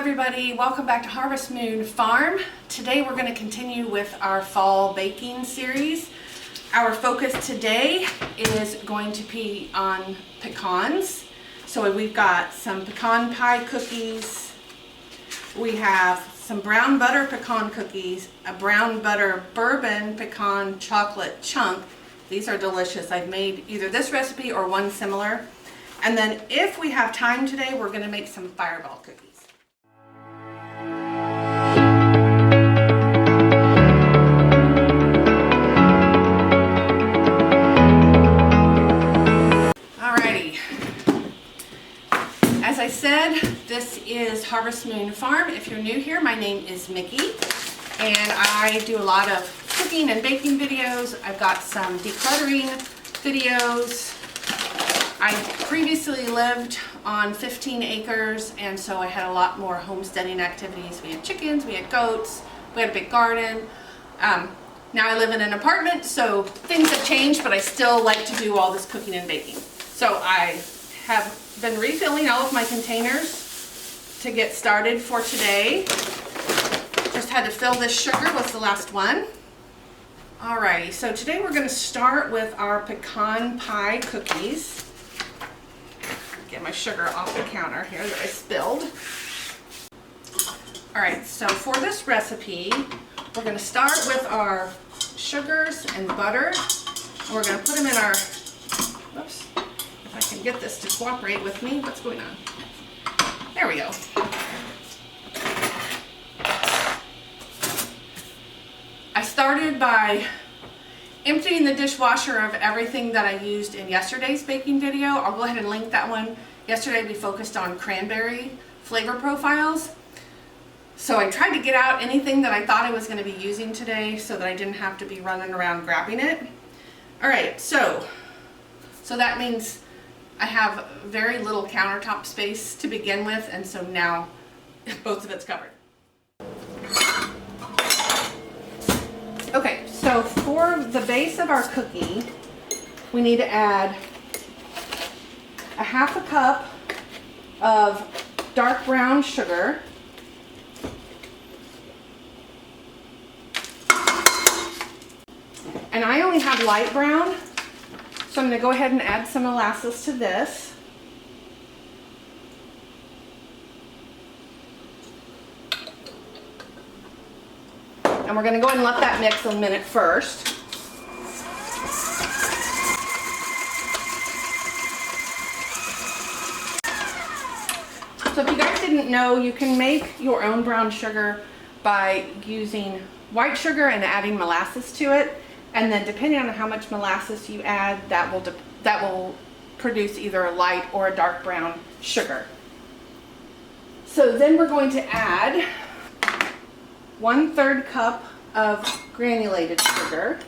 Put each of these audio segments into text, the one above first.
everybody, welcome back to Harvest Moon Farm. Today we're going to continue with our fall baking series. Our focus today is going to be on pecans. So we've got some pecan pie cookies, we have some brown butter pecan cookies, a brown butter bourbon pecan chocolate chunk. These are delicious. I've made either this recipe or one similar. And then if we have time today, we're going to make some fireball cookies. Alrighty. As I said, this is Harvest Moon Farm. If you're new here, my name is Mickey, and I do a lot of cooking and baking videos. I've got some decluttering videos. I previously lived on 15 acres, and so I had a lot more homesteading activities. We had chickens, we had goats, we had a big garden. Now I live in an apartment, so things have changed, but I still like to do all this cooking and baking. So I have been refilling all of my containers to get started for today. Just had to fill this sugar, was the last one. Alrighty, so today we're going to start with our pecan pie cookies. Get my sugar off the counter here that I spilled. Alright, so for this recipe, we're going to start with our sugars and butter. And we're going to put them in our, whoops, if I can get this to cooperate with me. What's going on? There we go. I started by emptying the dishwasher of everything that I used in yesterday's baking video. I'll go ahead and link that one. Yesterday we focused on cranberry flavor profiles. So I tried to get out anything that I thought I was going to be using today so that I didn't have to be running around grabbing it. Alright, so that means I have very little countertop space to begin with, and so now most of it's covered. Okay, so for the base of our cookie, we need to add a half a cup of dark brown sugar, and I only have light brown, so I'm going to go ahead and add some molasses to this. And we're going to go ahead and let that mix a minute first. So if you guys didn't know, you can make your own brown sugar by using white sugar and adding molasses to it. And then depending on how much molasses you add, that will produce either a light or a dark brown sugar. So then we're going to add 1/3 cup of granulated sugar,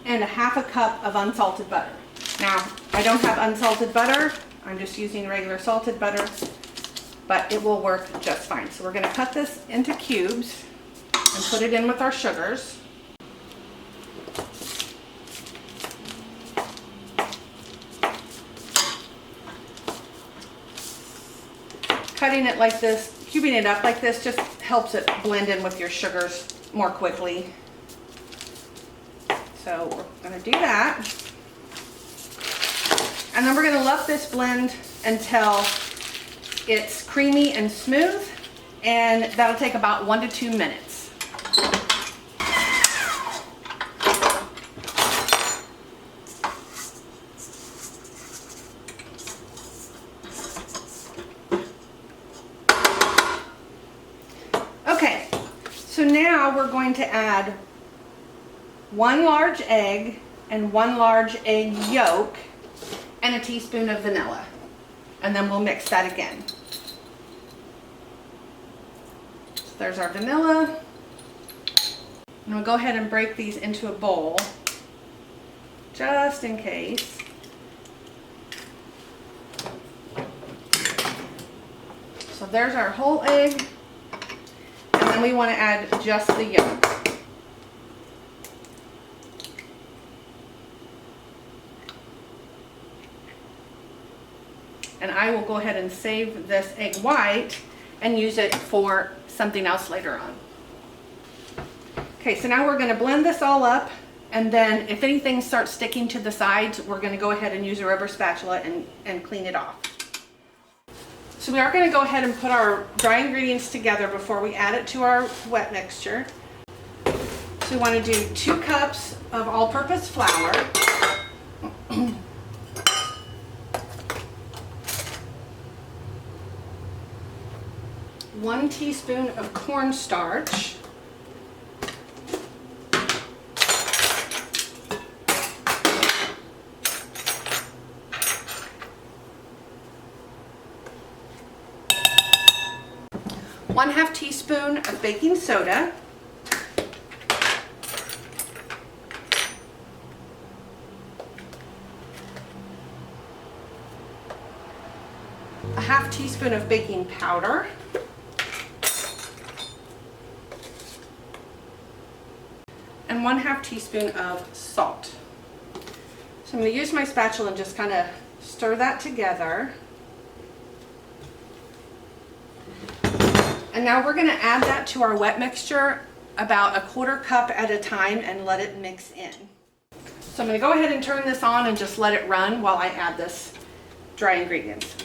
and a half a cup of unsalted butter. Now, I don't have unsalted butter, I'm just using regular salted butter, but it will work just fine. So we're going to cut this into cubes and put it in with our sugars. Cutting it like this, cubing it up like this, just helps it blend in with your sugars more quickly. So we're going to do that. And then we're going to let this blend until it's creamy and smooth, and that'll take about 1 to 2 minutes. Okay, so now we're going to add 1 large egg and 1 large egg yolk and a teaspoon of vanilla. And then we'll mix that again. So there's our vanilla. And we'll go ahead and break these into a bowl, just in case. So there's our whole egg. And then we want to add just the yolk. and I will go ahead and save this egg white and use it for something else later on. Okay, so now we're going to blend this all up, and then if anything starts sticking to the sides, we're going to go ahead and use a rubber spatula and clean it off. So we are going to go ahead and put our dry ingredients together before we add it to our wet mixture. So we want to do 2 cups of all-purpose flour. 1 teaspoon of cornstarch. 1/2 teaspoon of baking soda. 1/2 teaspoon of baking powder. And 1/2 teaspoon of salt. So I'm going to use my spatula and just kind of stir that together. And now we're going to add that to our wet mixture about 1/4 cup at a time and let it mix in. So I'm going to go ahead and turn this on and just let it run while I add this dry ingredients.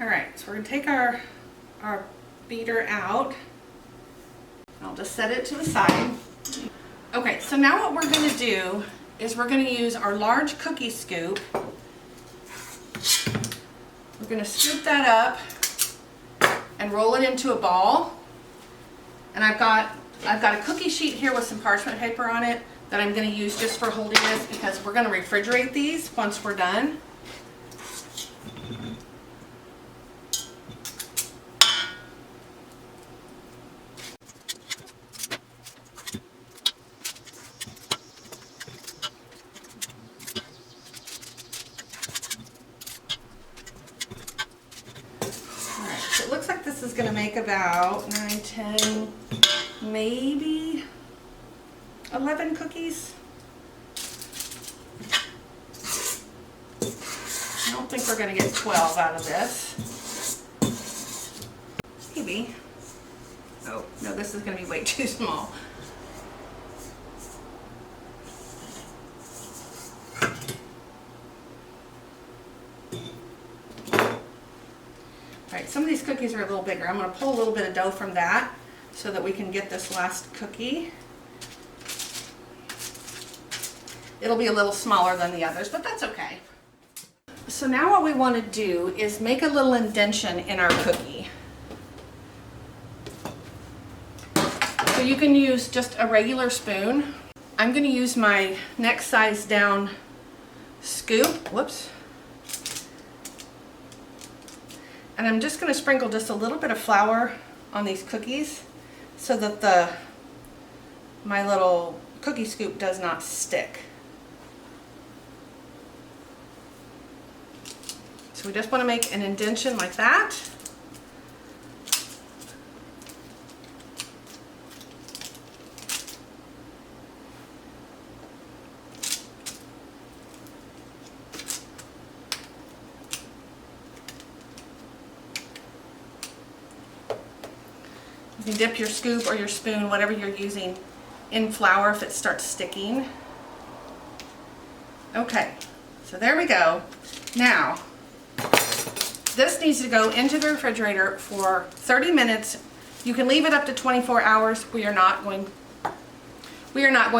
Alright, so we're going to take our beater out. I'll just set it to the side. Okay, so now what we're going to do is we're going to use our large cookie scoop. We're going to scoop that up and roll it into a ball. And I've got a cookie sheet here with some parchment paper on it that I'm going to use just for holding this, because we're going to refrigerate these once we're done. It looks like this is going to make about 9, 10, maybe 11 cookies. I don't think we're going to get 12 out of this. Maybe. Oh, no, this is going to be way too small. Alright, some of these cookies are a little bigger. I'm going to pull a little bit of dough from that so that we can get this last cookie. It'll be a little smaller than the others, but that's okay. So now what we want to do is make a little indentation in our cookie. So you can use just a regular spoon. I'm going to use my next size down scoop. Whoops. And I'm just going to sprinkle just a little bit of flour on these cookies so that my little cookie scoop does not stick. So we just want to make an indentation like that. You can dip your scoop or your spoon, whatever you're using, in flour if it starts sticking. Okay, so there we go. Now, this needs to go into the refrigerator for 30 minutes. You can leave it up to 24 hours. We are not going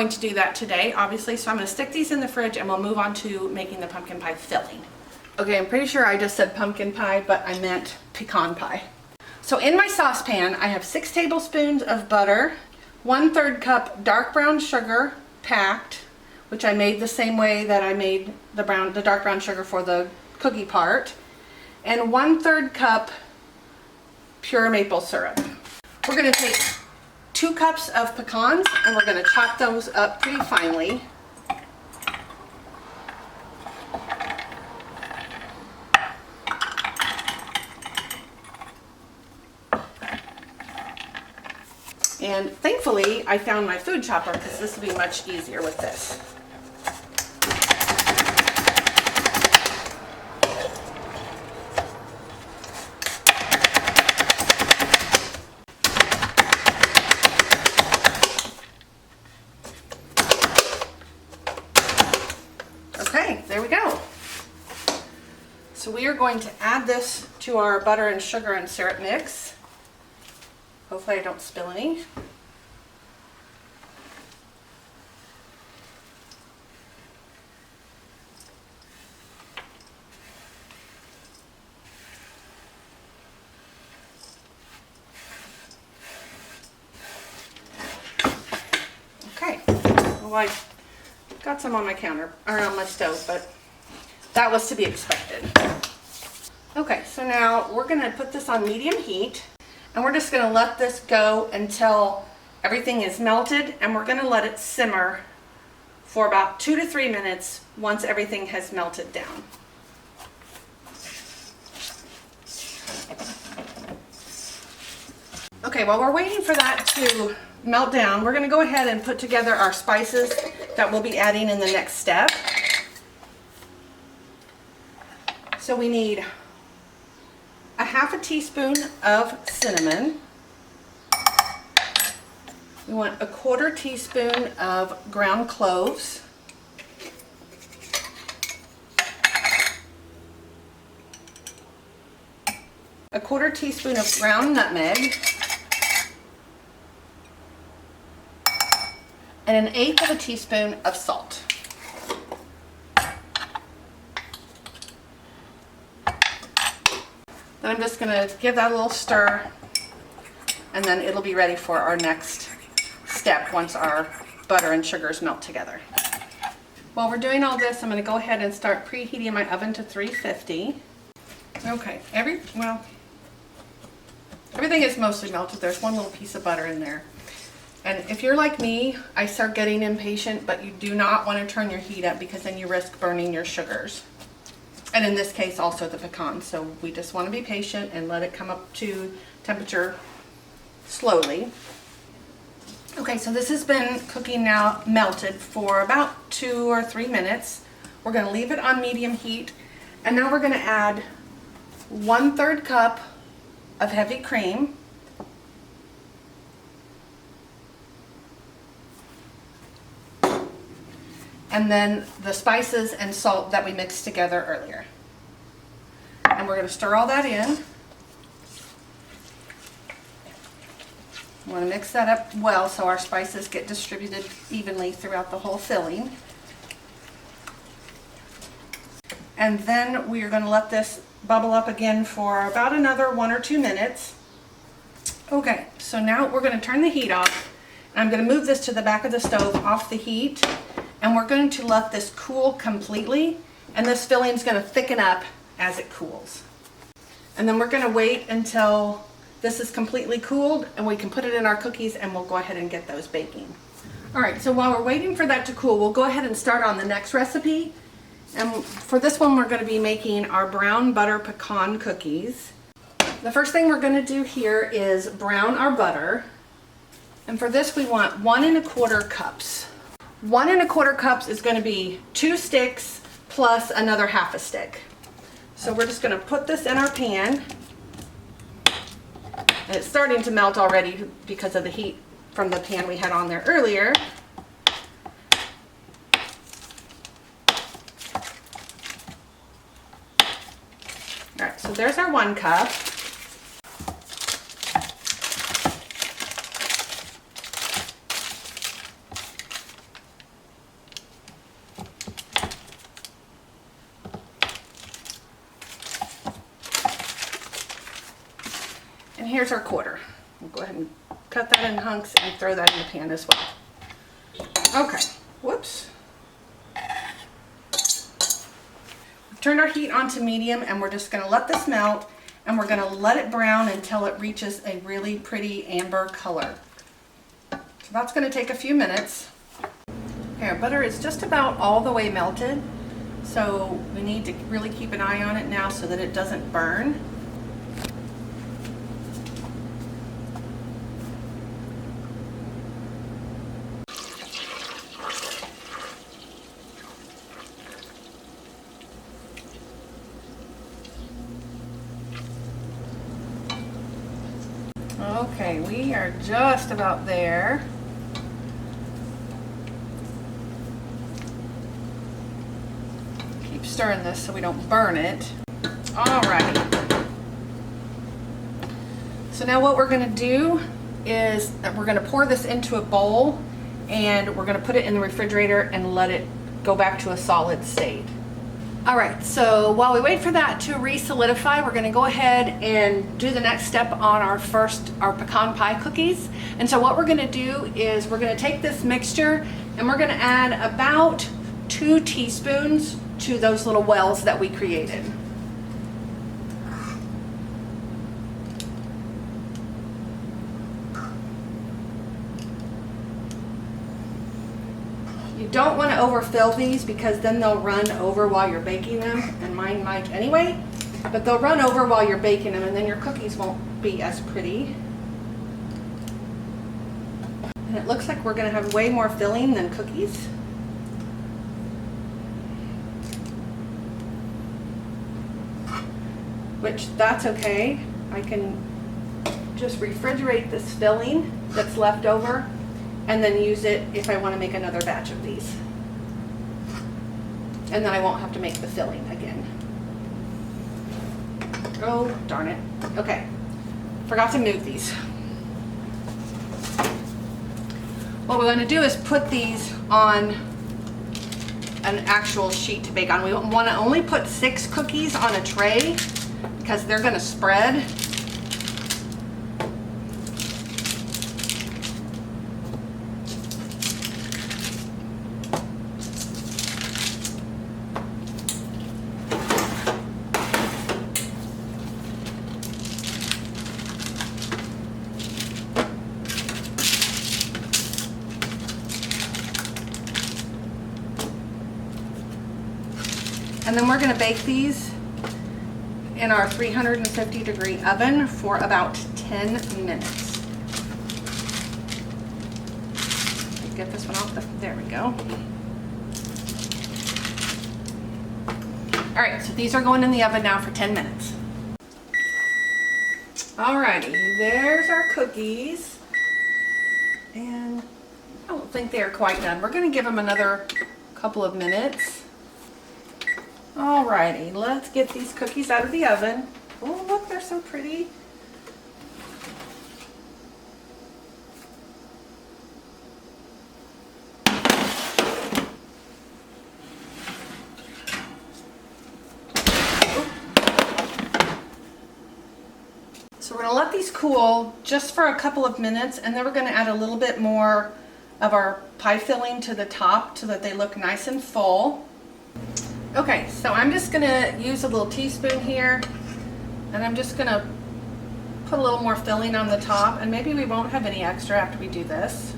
to do that today, obviously. So I'm going to stick these in the fridge and we'll move on to making the pumpkin pie filling. Okay, I'm pretty sure I just said pumpkin pie, but I meant pecan pie. So in my saucepan, I have 6 tablespoons of butter, 1/3 cup dark brown sugar packed, which I made the same way that I made the dark brown sugar for the cookie part, and 1/3 cup pure maple syrup. We're going to take 2 cups of pecans, and we're going to chop those up pretty finely. And thankfully, I found my food chopper because this will be much easier with this. Okay, there we go. So we are going to add this to our butter and sugar and syrup mix. Hopefully I don't spill any. Okay, well, I got some on my counter, or on my stove, but that was to be expected. Okay, so now we're gonna put this on medium heat, and we're just gonna let this go until everything is melted, and we're gonna let it simmer for about 2 to 3 minutes once everything has melted down. Okay, while we're waiting for that to melt down, we're gonna go ahead and put together our spices that we'll be adding in the next step. So we need a half a teaspoon of cinnamon. We want a 1/4 teaspoon of ground cloves. A 1/4 teaspoon of ground nutmeg. And 1/8 of a teaspoon of salt. Then I'm just going to give that a little stir, and then it'll be ready for our next step once our butter and sugars melt together. While we're doing all this, I'm going to go ahead and start preheating my oven to 350. Okay, everything is mostly melted. There's one little piece of butter in there. And if you're like me, I start getting impatient, but you do not want to turn your heat up because then you risk burning your sugars. And in this case, also the pecans. So we just want to be patient and let it come up to temperature slowly. Okay, so this has been cooking now, melted for about 2 or 3 minutes. We're going to leave it on medium heat. And now we're going to add 1/3 cup of heavy cream. And then the spices and salt that we mixed together earlier. And we're going to stir all that in. We want to mix that up well so our spices get distributed evenly throughout the whole filling. And then we are going to let this bubble up again for about another 1 or 2 minutes. Okay, so now we're going to turn the heat off. I'm going to move this to the back of the stove off the heat. And we're going to let this cool completely, and this filling is going to thicken up as it cools. And then we're going to wait until this is completely cooled, and we can put it in our cookies, and we'll go ahead and get those baking. All right, so while we're waiting for that to cool, we'll go ahead and start on the next recipe. And for this one, we're going to be making our brown butter pecan cookies. The first thing we're going to do here is brown our butter. And for this, we want 1 1/4 cups. 1 1/4 cups is going to be 2 sticks plus another half a stick. So we're just going to put this in our pan. And it's starting to melt already because of the heat from the pan we had on there earlier. All right, so there's our 1 cup. And here's our 1/4. We'll go ahead and cut that in hunks and throw that in the pan as well. Okay, whoops. We've turned our heat on to medium, and we're just going to let this melt, and we're going to let it brown until it reaches a really pretty amber color. that's going to take a few minutes. Okay, our butter is just about all the way melted, so we need to really keep an eye on it now so that it doesn't burn. Okay, we are just about there. Keep stirring this so we don't burn it. Alrighty. So now what we're going to do is we're going to pour this into a bowl and we're going to put it in the refrigerator and let it go back to a solid state. All right, so while we wait for that to re-solidify, we're going to go ahead and do the next step on our pecan pie cookies. And so what we're going to do is we're going to take this mixture and we're going to add about 2 teaspoons to those little wells that we created. You don't want to overfill these because then they'll run over while you're baking them, and mine might anyway, but they'll run over while you're baking them and then your cookies won't be as pretty. And it looks like we're going to have way more filling than cookies. Which, that's okay. I can just refrigerate this filling that's left over and then use it if I want to make another batch of these. And then I won't have to make the filling again. Oh, darn it. Okay, forgot to move these. What we're going to do is put these on an actual sheet to bake on. We want to only put 6 cookies on a tray because they're going to spread. And then we're going to bake these in our 350-degree oven for about 10 minutes. Get this one off there we go. All right, so these are going in the oven now for 10 minutes. Alrighty, there's our cookies. And I don't think they are quite done. We're going to give them another couple of minutes. Alrighty, let's get these cookies out of the oven. Oh, look, they're so pretty. So we're going to let these cool just for a couple of minutes, and then we're going to add a little bit more of our pie filling to the top so that they look nice and full. Okay, so I'm just going to use a little teaspoon here, and I'm just going to put a little more filling on the top, and maybe we won't have any extra after we do this.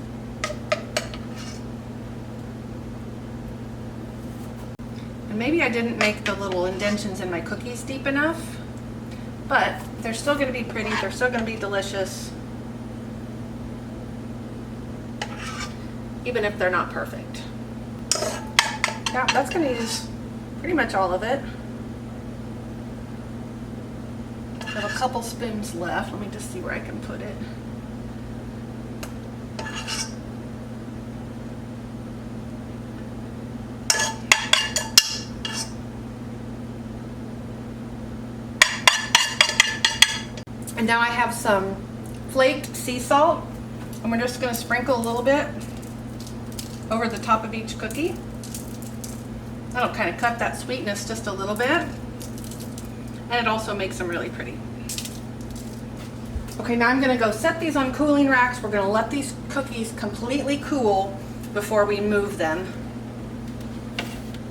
And maybe I didn't make the little indentions in my cookies deep enough, but they're still going to be pretty, they're still going to be delicious, even if they're not perfect. Yeah, that's going to use pretty much all of it. I have a couple spoons left. Let me just see where I can put it. And now I have some flaked sea salt, and we're just going to sprinkle a little bit over the top of each cookie. That'll kind of cut that sweetness just a little bit, and it also makes them really pretty. Okay, now I'm going to go set these on cooling racks. We're going to let these cookies completely cool before we move them,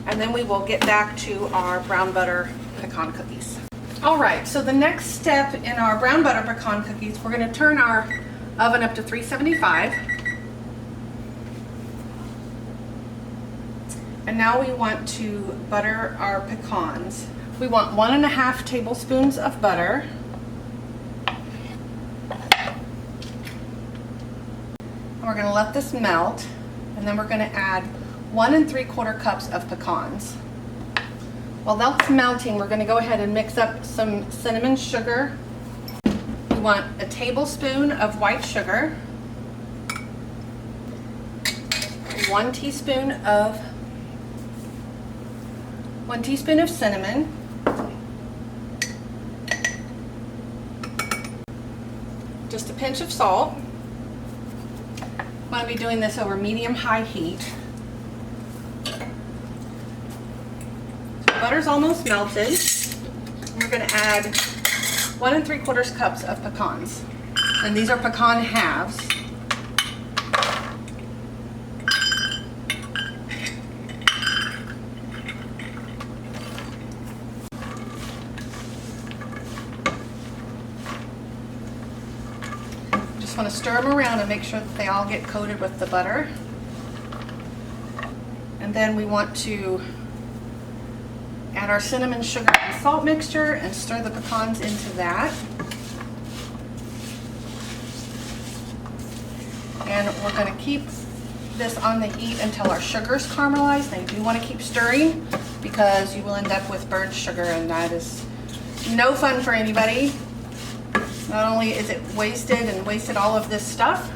and then we will get back to our brown butter pecan cookies. Alright, so the next step in our brown butter pecan cookies, we're going to turn our oven up to 375. And now we want to butter our pecans. We want 1.5 tablespoons of butter. And we're going to let this melt, and then we're going to add 1 3/4 cups of pecans. While that's melting, we're going to go ahead and mix up some cinnamon sugar. We want a tablespoon of white sugar, 1 teaspoon of cinnamon, just a pinch of salt. I'm going to be doing this over medium-high heat. So butter's almost melted. We're going to add 1 3/4 cups of pecans, and these are pecan halves. Just want to stir them around and make sure that they all get coated with the butter. And then we want to add our cinnamon, sugar, and salt mixture and stir the pecans into that. And we're going to keep this on the heat until our sugar's caramelized. Now you do want to keep stirring because you will end up with burnt sugar, and that is no fun for anybody. Not only is it wasted all of this stuff,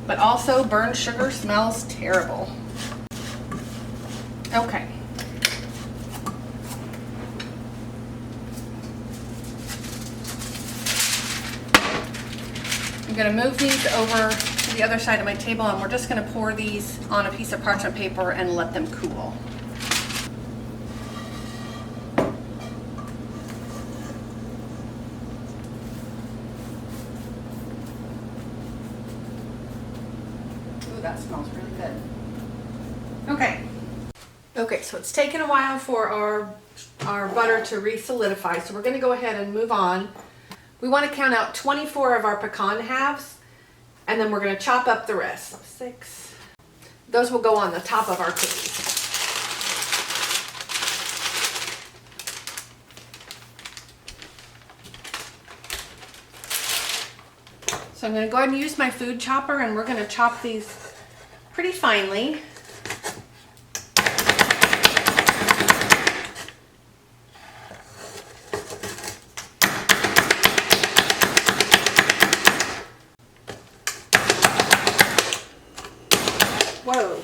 but also burned sugar smells terrible. Okay. I'm going to move these over to the other side of my table, and we're just going to pour these on a piece of parchment paper and let them cool. That smells really good. Okay, so it's taken a while for our butter to re-solidify, so we're going to go ahead and move on. We want to count out 24 of our pecan halves, and then we're going to chop up the rest. So 6. Those will go on the top of our cookies. So I'm going to go ahead and use my food chopper, and we're going to chop these pretty finely. Whoa.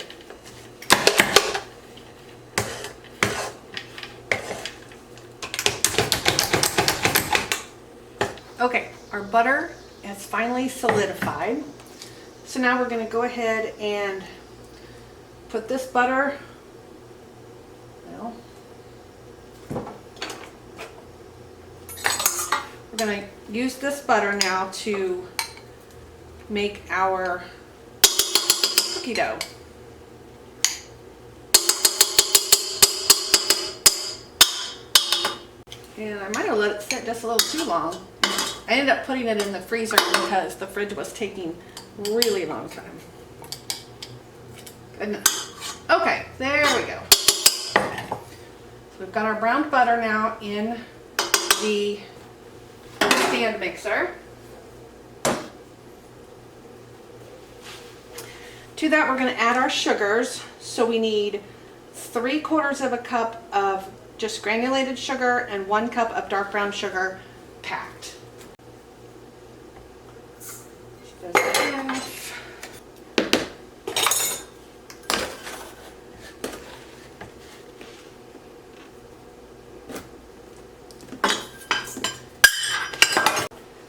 Okay, our butter has finally solidified. So now we're going to go ahead and put this butter, we're going to use this butter now to make our cookie dough. And I might have let it sit just a little too long. I ended up putting it in the freezer because the fridge was taking a really long time. Goodness. Okay, there we go. So we've got our browned butter now in the stand mixer. To that, we're going to add our sugars. So we need 3/4 cup of just granulated sugar and 1 cup of dark brown sugar packed.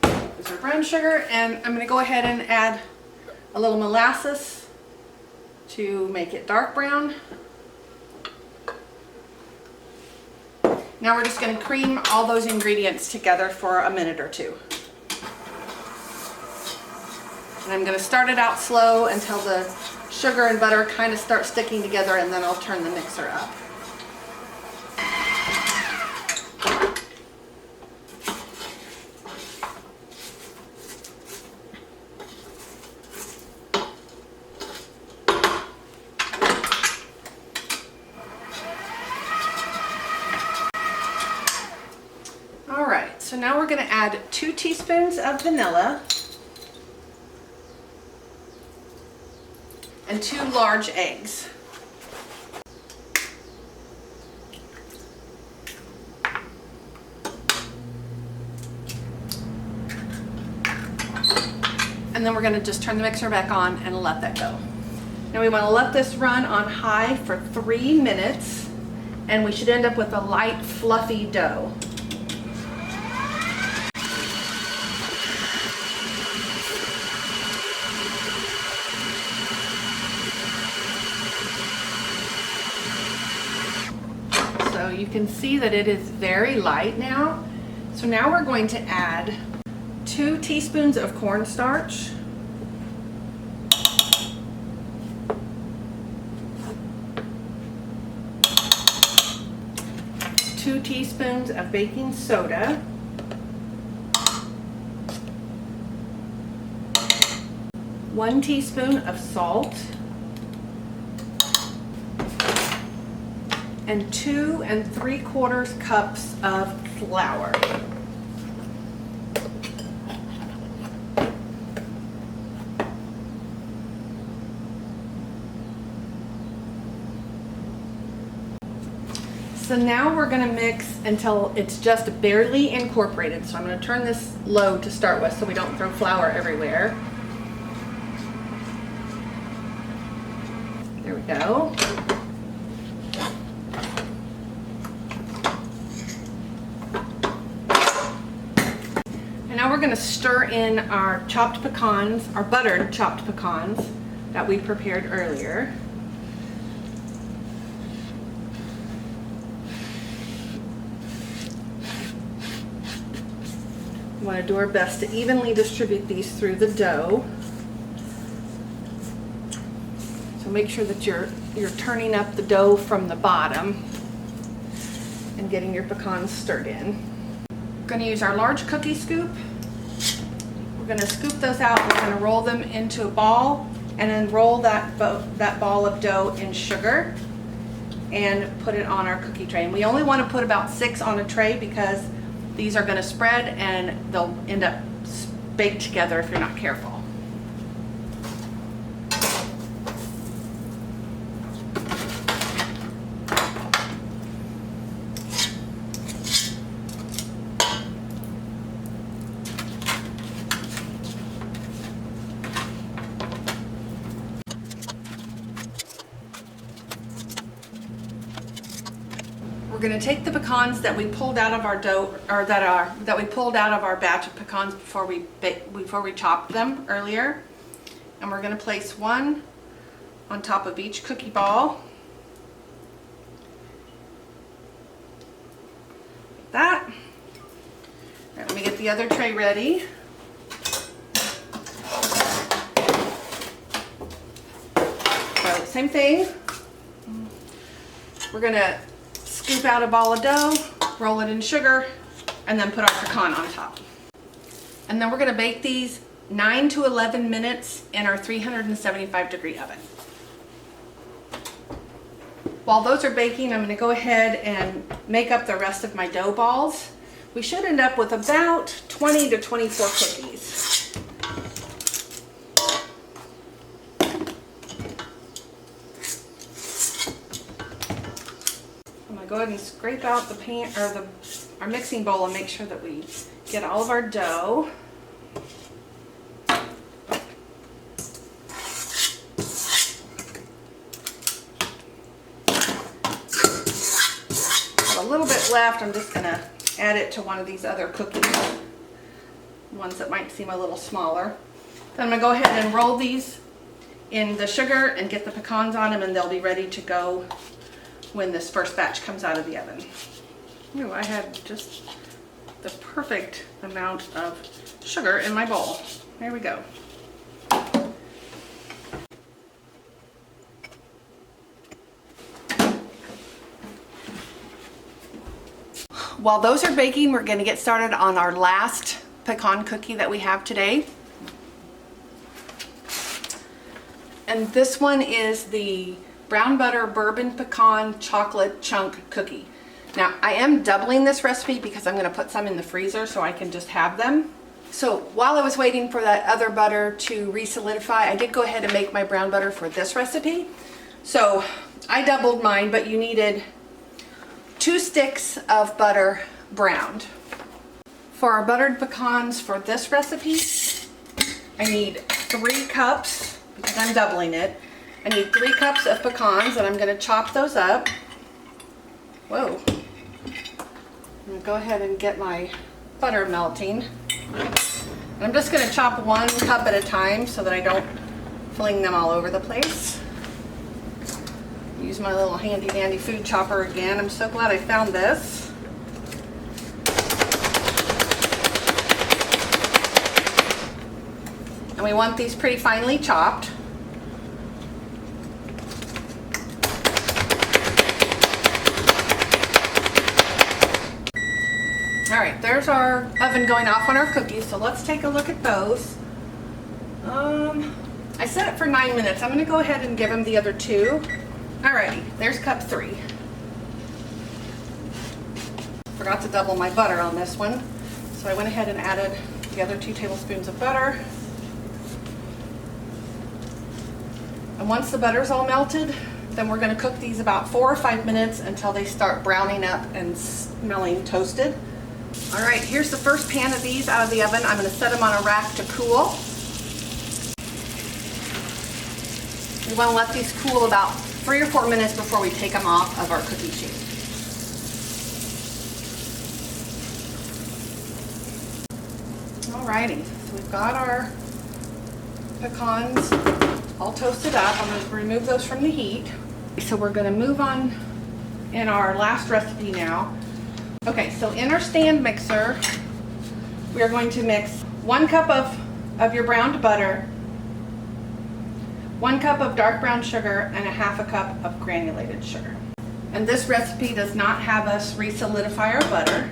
There's our brown sugar, and I'm going to go ahead and add a little molasses to make it dark brown. Now we're just going to cream all those ingredients together for a minute or two. And I'm going to start it out slow until the sugar and butter kind of start sticking together, and then I'll turn the mixer up. now we're going to add 2 teaspoons of vanilla and 2 large eggs. And then we're going to just turn the mixer back on and let that go. Now we want to let this run on high for 3 minutes, and we should end up with a light, fluffy dough. So you can see that it is very light now. So now we're going to add 2 teaspoons of cornstarch, 2 teaspoons of baking soda, 1 teaspoon of salt, and 2 3/4 cups of flour. So now we're going to mix until it's just barely incorporated. So I'm going to turn this low to start with so we don't throw flour everywhere. There we go. And now we're going to stir in our chopped pecans, our buttered chopped pecans that we prepared earlier. We want to do our best to evenly distribute these through the dough. So make sure that you're turning up the dough from the bottom and getting your pecans stirred in. We're going to use our large cookie scoop. We're going to scoop those out. We're going to roll them into a ball and then roll that ball of dough in sugar and put it on our cookie tray. And we only want to put about 6 on a tray because these are going to spread and they'll end up baked together if you're not careful. We're going to take the pecans that we pulled out of our dough, or that we pulled out of our batch of pecans before we chopped them earlier, and we're going to place one on top of each cookie ball. Like that. All right, let me get the other tray ready. So same thing. We're going to scoop out a ball of dough, roll it in sugar, and then put our pecan on top. And then we're going to bake these 9 to 11 minutes in our 375-degree oven. While those are baking, I'm going to go ahead and make up the rest of my dough balls. We should end up with about 20 to 24 cookies. Go ahead and scrape out the pan or our mixing bowl and make sure that we get all of our dough. Got a little bit left. I'm just gonna add it to one of these other cookies, ones that might seem a little smaller. Then I'm gonna go ahead and roll these in the sugar and get the pecans on them, and they'll be ready to go when this first batch comes out of the oven. Ooh, I had just the perfect amount of sugar in my bowl. There we go. While those are baking, we're going to get started on our last pecan cookie that we have today. And this one is the brown butter bourbon pecan chocolate chunk cookie. Now, I am doubling this recipe because I'm gonna put some in the freezer so I can just have them. So while I was waiting for that other butter to re-solidify, I did go ahead and make my brown butter for this recipe. So I doubled mine, but you needed 2 sticks of butter browned. For our buttered pecans for this recipe, I need 3 cups, because I'm doubling it. I need 3 cups of pecans, and I'm going to chop those up. Whoa. I'm going to go ahead and get my butter melting. And I'm just going to chop 1 cup at a time so that I don't fling them all over the place. Use my little handy dandy food chopper again. I'm so glad I found this. And we want these pretty finely chopped. All right, there's our oven going off on our cookies, so let's take a look at those. I set it for 9 minutes. I'm gonna go ahead and give them the other 2. Alrighty, there's cup 3. Forgot to double my butter on this one, so I went ahead and added the other 2 tablespoons of butter. And once the butter's all melted, then we're going to cook these about 4 or 5 minutes until they start browning up and smelling toasted. All right, here's the first pan of these out of the oven. I'm going to set them on a rack to cool. We want to let these cool about 3 or 4 minutes before we take them off of our cookie sheet. Alrighty, so we've got our pecans all toasted up. I'm going to remove those from the heat. So we're going to move on in our last recipe now. Okay, so in our stand mixer, we are going to mix 1 cup of your browned butter, 1 cup of dark brown sugar, and 1/2 cup of granulated sugar. And this recipe does not have us re-solidify our butter,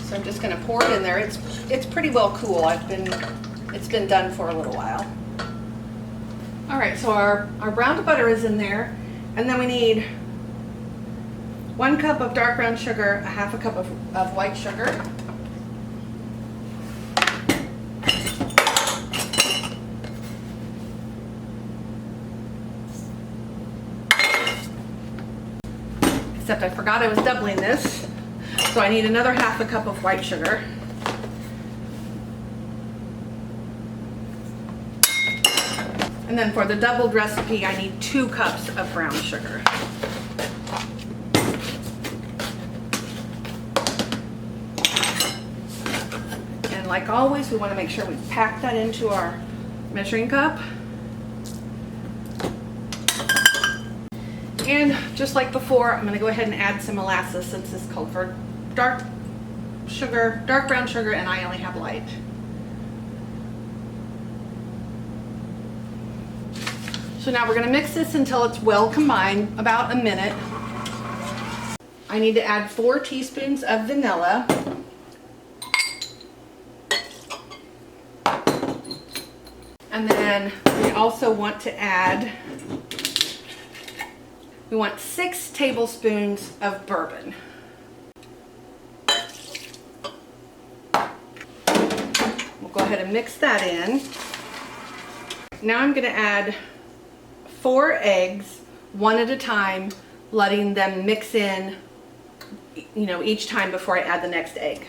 so I'm just going to pour it in there. It's pretty well cool. It's been done for a little while. All right, so our browned butter is in there, and then we need 1 cup of dark brown sugar, 1/2 cup of white sugar. Except I forgot I was doubling this, so I need another 1/2 cup of white sugar. And then for the doubled recipe, I need 2 cups of brown sugar. And like always, we want to make sure we pack that into our measuring cup. And just like before, I'm going to go ahead and add some molasses since this called for dark brown sugar, and I only have light. So now we're going to mix this until it's well combined, about a minute. I need to add 4 teaspoons of vanilla. And then we also want to add, we want 6 tablespoons of bourbon. We'll go ahead and mix that in. Now I'm going to add 4 eggs, 1 at a time, letting them mix in, each time before I add the next egg.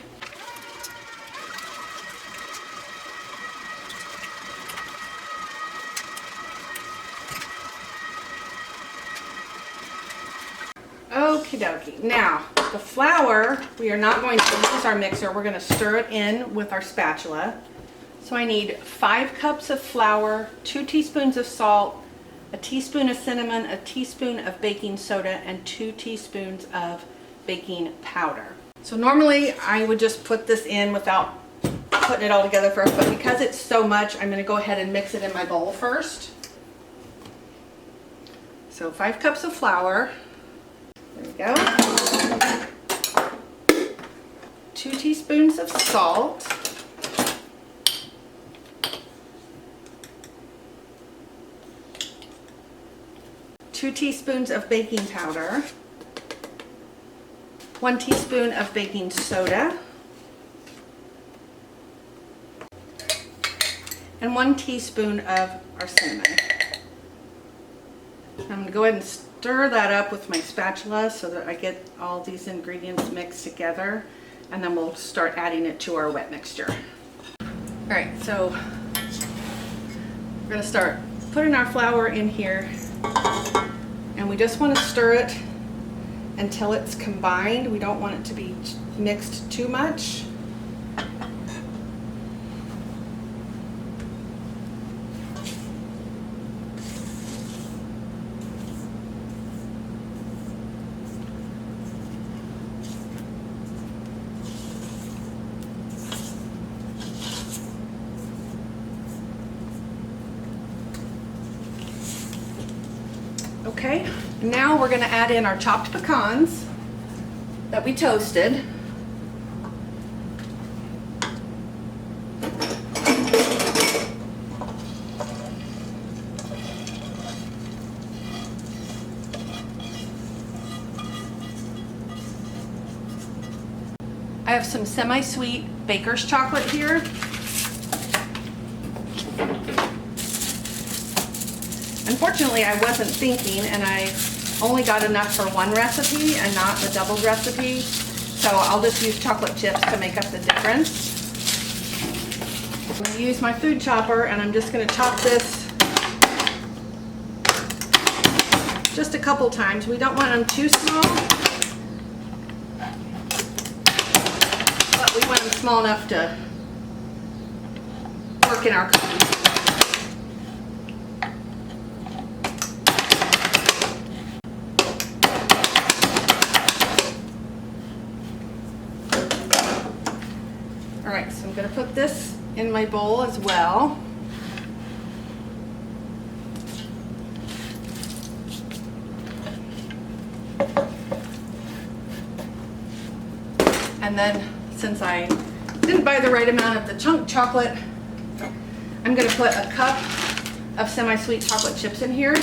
Okie dokie. Now, the flour, we are not going to use our mixer. We're going to stir it in with our spatula. So I need 5 cups of flour, 2 teaspoons of salt, a teaspoon of cinnamon, a teaspoon of baking soda, and 2 teaspoons of baking powder. So normally I would just put this in without putting it all together first, but because it's so much, I'm going to go ahead and mix it in my bowl first. So 5 cups of flour. There we go. 2 teaspoons of salt. 2 teaspoons of baking powder. 1 teaspoon of baking soda, and 1 teaspoon of our cinnamon. I'm going to go ahead and stir that up with my spatula so that I get all these ingredients mixed together, and then we'll start adding it to our wet mixture. Alright, so we're going to start putting our flour in here, and we just want to stir it until it's combined. We don't want it to be mixed too much. Okay, now we're going to add in our chopped pecans that we toasted. I have some semi-sweet baker's chocolate here. Unfortunately, I wasn't thinking, and I only got enough for one recipe and not the doubled recipe, so I'll just use chocolate chips to make up the difference. I'm going to use my food chopper, and I'm just going to chop this just a couple times. We don't want them too small, but we want them small enough to work in our cookies. Alright, so I'm going to put this in my bowl as well. And then, since I didn't buy the right amount of the chunk chocolate, I'm going to put a cup of semi-sweet chocolate chips in here.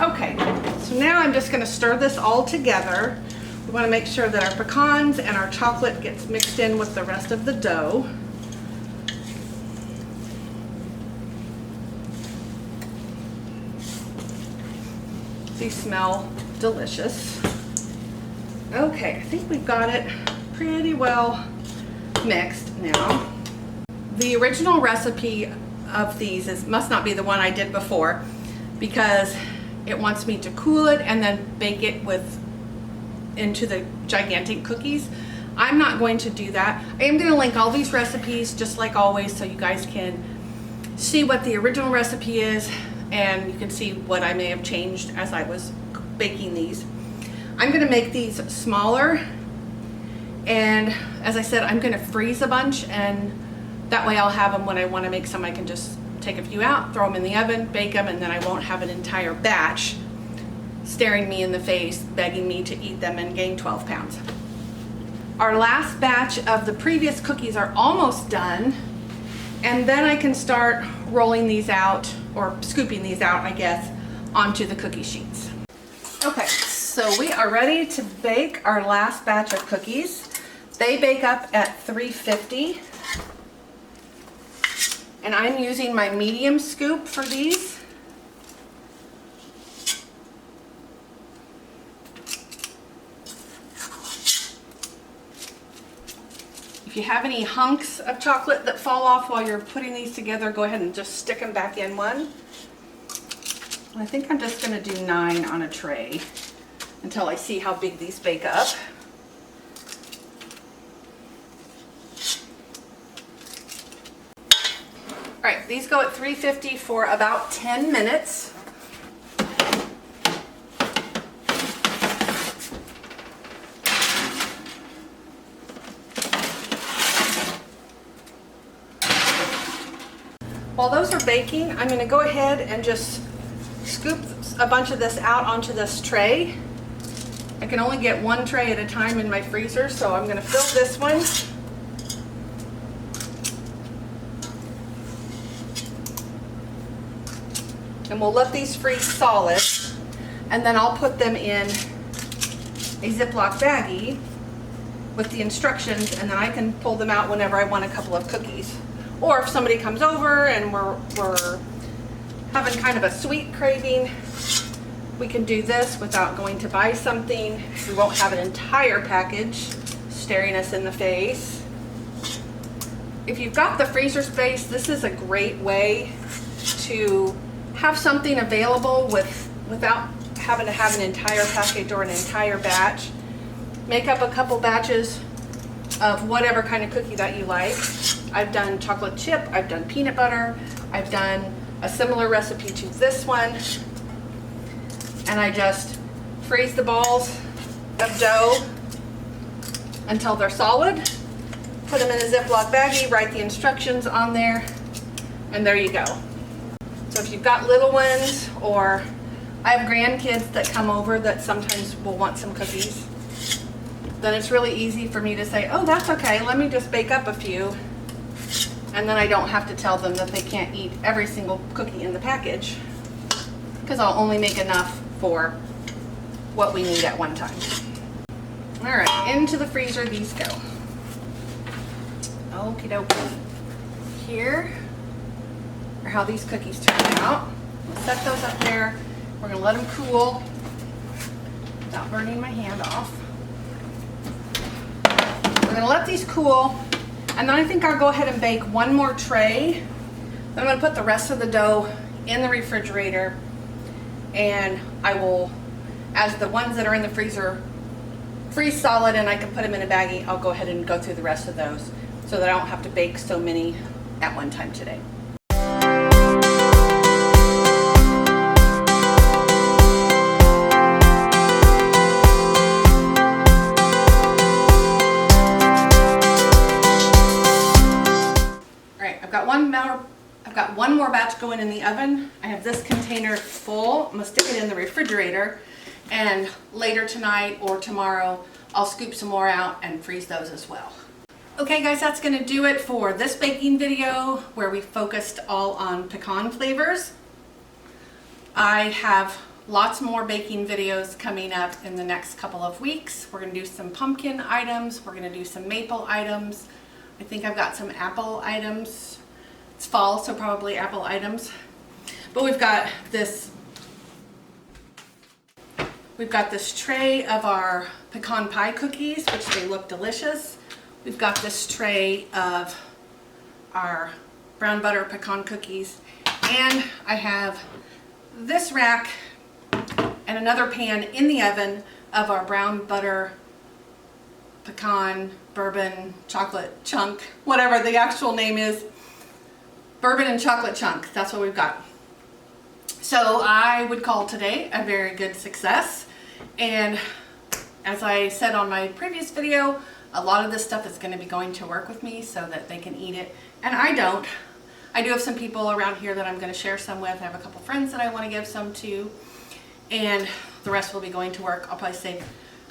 Okay, so now I'm just going to stir this all together. We want to make sure that our pecans and our chocolate gets mixed in with the rest of the dough. These smell delicious. Okay, I think we've got it pretty well mixed now. The original recipe of these must not be the one I did before, because it wants me to cool it and then bake it into the gigantic cookies. I'm not going to do that. I am going to link all these recipes just like always, so you guys can see what the original recipe is, and you can see what I may have changed as I was baking these. I'm going to make these smaller, and as I said, I'm going to freeze a bunch, and that way I'll have them when I want to make some. I can just take a few out, throw them in the oven, bake them, and then I won't have an entire batch staring me in the face, begging me to eat them and gain 12 pounds. Our last batch of the previous cookies are almost done, and then I can start rolling these out, or scooping these out, I guess, onto the cookie sheets. Okay, so we are ready to bake our last batch of cookies. They bake up at 350, and I'm using my medium scoop for these. If you have any hunks of chocolate that fall off while you're putting these together, go ahead and just stick them back in one. I think I'm just going to do 9 on a tray until I see how big these bake up. Alright, these go at 350 for about 10 minutes. While those are baking, I'm going to go ahead and just scoop a bunch of this out onto this tray. I can only get one tray at a time in my freezer, so I'm going to fill this one. And we'll let these freeze solid. and then I'll put them in a Ziploc baggie with the instructions, and then I can pull them out whenever I want a couple of cookies. Or if somebody comes over and we're having kind of a sweet craving, we can do this without going to buy something. We won't have an entire package staring us in the face. If you've got the freezer space, this is a great way to have something available without having to have an entire package or an entire batch. Make up a couple batches of whatever kind of cookie that you like. I've done chocolate chip, I've done peanut butter, I've done a similar recipe to this one. And I just freeze the balls of dough until they're solid. Put them in a Ziploc baggie, write the instructions on there, and there you go. So if you've got little ones, or I have grandkids that come over that sometimes will want some cookies, then it's really easy for me to say, oh, that's okay, let me just bake up a few. And then I don't have to tell them that they can't eat every single cookie in the package, because I'll only make enough for what we need at one time. All right, into the freezer these go. Okie dokie. Here are how these cookies turn out. We'll set those up there. We're gonna let them cool without burning my hand off. We're gonna let these cool, and then I think I'll go ahead and bake one more tray. Then I'm gonna put the rest of the dough in the refrigerator, and I will, as the ones that are in the freezer freeze solid and I can put them in a baggie, I'll go ahead and go through the rest of those so that I don't have to bake so many at one time today. I've got one more batch going in the oven. I have this container full. I'm gonna stick it in the refrigerator, and later tonight or tomorrow I'll scoop some more out and freeze those as well. Okay guys, that's gonna do it for this baking video where we focused all on pecan flavors. I have lots more baking videos coming up in the next couple of weeks. We're gonna do some pumpkin items, we're gonna do some maple items. I think I've got some apple items. It's fall, so probably apple items. But we've got this tray of our pecan pie cookies, which they look delicious. We've got this tray of our brown butter pecan cookies, and I have this rack and another pan in the oven of our brown butter pecan bourbon chocolate chunk, whatever the actual name is. Bourbon and chocolate chunk, that's what we've got. So I would call today a very good success. And as I said on my previous video, a lot of this stuff is going to be going to work with me so that they can eat it. And I don't. I do have some people around here that I'm going to share some with. I have a couple friends that I want to give some to. And the rest will be going to work. I'll probably save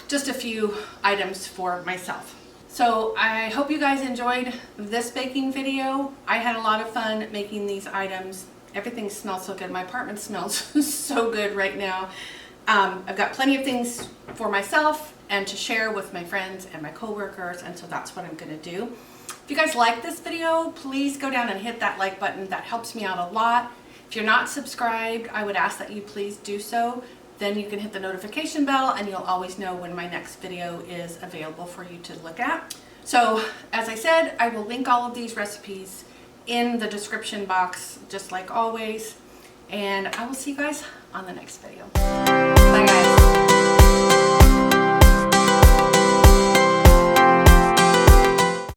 just a few items for myself. So I hope you guys enjoyed this baking video. I had a lot of fun making these items. Everything smells so good. My apartment smells so good right now. I've got plenty of things for myself and to share with my friends and my coworkers, and so that's what I'm going to do. If you guys like this video, please go down and hit that like button. That helps me out a lot. If you're not subscribed, I would ask that you please do so. Then you can hit the notification bell and you'll always know when my next video is available for you to look at. So as I said, I will link all of these recipes in the description box, just like always. And I will see you guys on the next video.